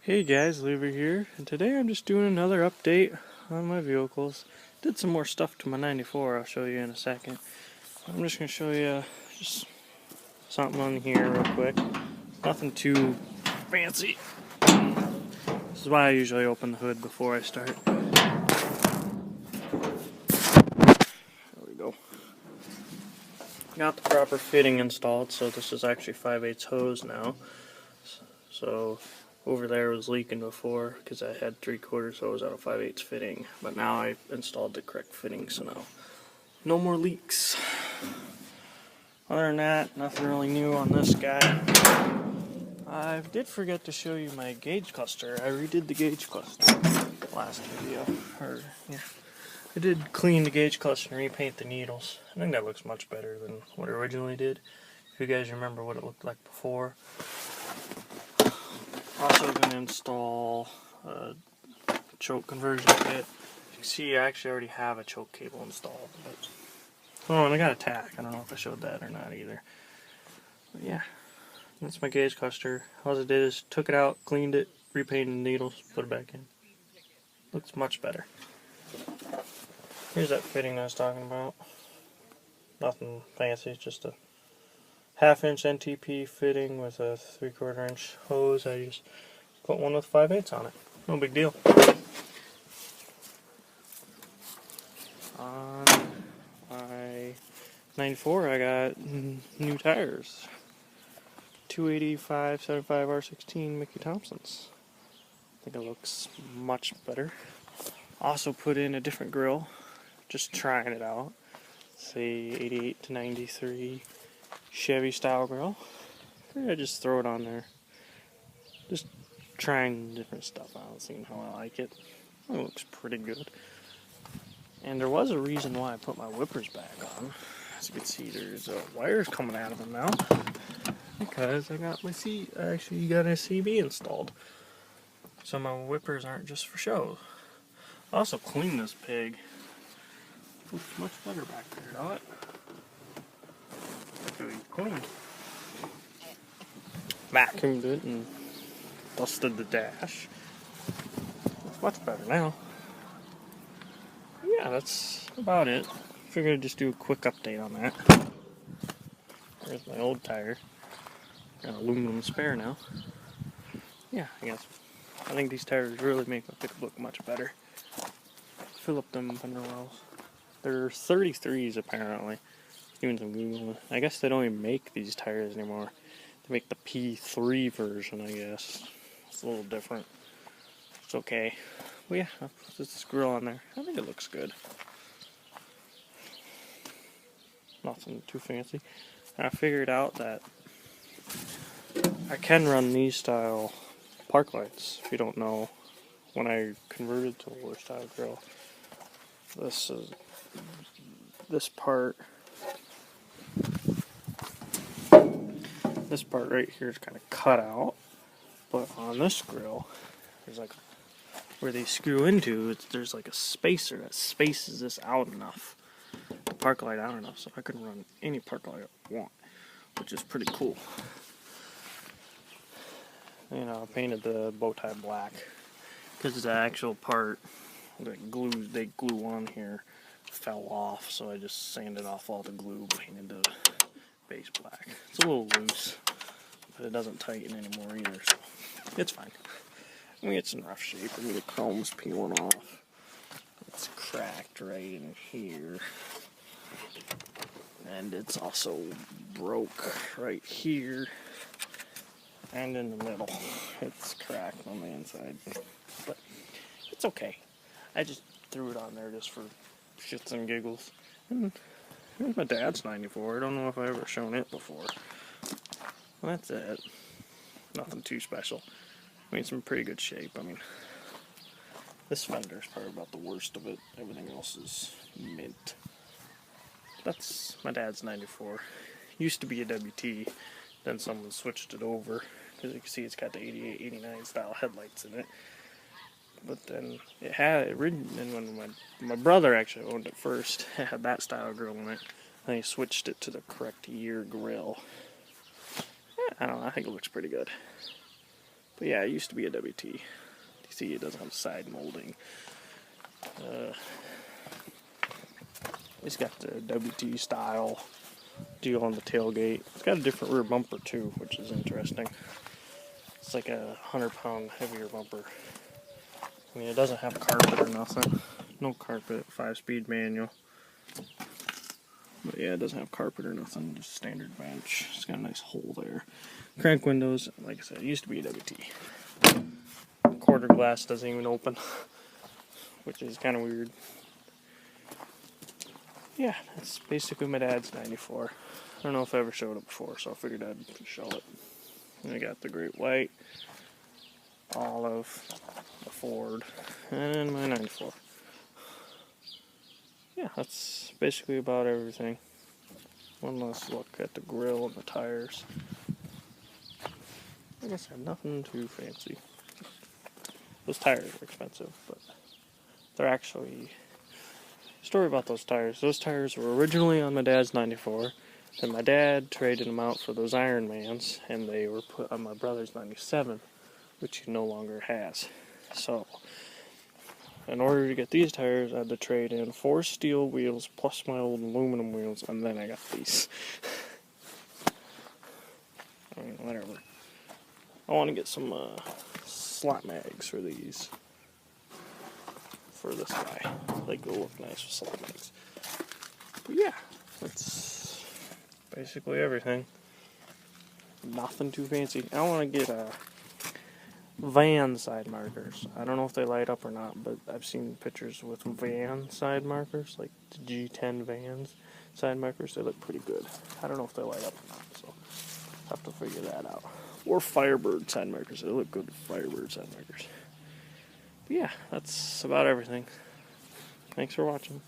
Hey guys, Lever here, and today I'm just doing another update on my vehicles. Did some more stuff to my 94, I'll show you in a second. I'm just going to show you just something on here real quick. Nothing too fancy. This is why I usually open the hood before I start. There we go. Got the proper fitting installed, so this is actually 5/8 hose now. So over there was leaking before because I had 3/4 hose out of 5/8 fitting, but now I installed the correct fitting, so now no more leaks. Other than that, nothing really new on this guy. I did forget to show you my gauge cluster. I redid the gauge cluster last video. I did clean the gauge cluster and repaint the needles. I think that looks much better than what I originally did. If you guys remember what it looked like before. Also going to install a choke conversion kit. You can see I actually already have a choke cable installed. Oh, and I got a tack. I don't know if I showed that or not either. But yeah, that's my gauge cluster. All I did is took it out, cleaned it, repainted the needles, put it back in. Looks much better. Here's that fitting I was talking about. Nothing fancy, it's just a 1/2 inch NTP fitting with a 3/4 inch hose. I just put one with 5/8 on it. No big deal. On my 94, I got new tires. 285/75 R16 Mickey Thompsons. I think it looks much better. Also put in a different grill. Just trying it out. Say 88 to 93 Chevy style grill. I just throw it on there. Just trying different stuff out, seeing how I like it. It looks pretty good. And there was a reason why I put my whippers back on. As you can see, there's wires coming out of them now. Because I got my actually got a CB installed. So my whippers aren't just for show. I also cleaned this pig. Looks much better back there, don't it? Really clean. Vacuumed it and dusted the dash. It's much better now. Yeah, that's about it. Figured I'd just do a quick update on that. There's my old tire. Got an aluminum spare now. Yeah, I think these tires really make my pickup look much better. Fill up them fender wells. They're 33s apparently. Doing some Googling. I guess they don't even make these tires anymore. They make the P3 version, I guess. It's a little different. It's okay. But yeah, I'll put this grill on there. I think it looks good. Nothing too fancy. I figured out that I can run these style park lights. If you don't know, when I converted to a lower style grill, this part right here is kind of cut out, but on this grill, there's like where they screw into. There's like a spacer that spaces this out enough, the park light out enough, so I can run any park light I want, which is pretty cool. You know, I painted the bow tie black because the actual part that they glue on here fell off, so I just sanded off all the glue, painted the base black. It's a little loose, but it doesn't tighten anymore either, so it's fine. I mean, it's in rough shape. I mean, the chrome's peeling off. It's cracked right in here, and it's also broke right here and in the middle. It's cracked on the inside, but it's okay. I just threw it on there just for shits and giggles. And here's my dad's 94. I don't know if I ever shown it before. Well, that's it. Nothing too special. I mean, it's in pretty good shape. I mean, this fender's probably about the worst of it. Everything else is mint. That's my dad's 94. Used to be a WT. Then someone switched it over. Because you can see it's got the 88, 89 style headlights in it. But then it had it ridden, and when my brother actually owned it first, it had that style grill in it. And he switched it to the correct year grill. I don't know, I think it looks pretty good. But yeah, it used to be a WT. You see, it doesn't have side molding. It's got the WT style deal on the tailgate. It's got a different rear bumper too, which is interesting. It's like a 100-pound heavier bumper. I mean, it doesn't have carpet or nothing. No carpet, 5-speed manual. But yeah, it doesn't have carpet or nothing, just standard bench. It's got a nice hole there. Crank windows, like I said, it used to be a WT. Quarter glass doesn't even open, which is kind of weird. Yeah, that's basically my dad's 94. I don't know if I ever showed it before, so I figured I'd show it. And I got the Great White, Olive, the Ford, and my 94. Yeah, that's basically about everything. One last look at the grill and the tires. Like I said, nothing too fancy. Those tires are expensive, but they're actually... Story about those tires. Those tires were originally on my dad's 94, and my dad traded them out for those Iron Mans, and they were put on my brother's 97, which he no longer has. So, in order to get these tires, I had to trade in 4 steel wheels plus my old aluminum wheels, and then I got these. I mean, whatever. I want to get some slot mags for these. For this guy. They go look nice with slot mags. But yeah, that's basically everything. Nothing too fancy. I want to get van side markers. I don't know if they light up or not, but I've seen pictures with van side markers, like the G10 vans side markers. They look pretty good. I don't know if they light up or not, so I'll have to figure that out. Or Firebird side markers. They look good with Firebird side markers. But yeah, that's about everything. Thanks for watching.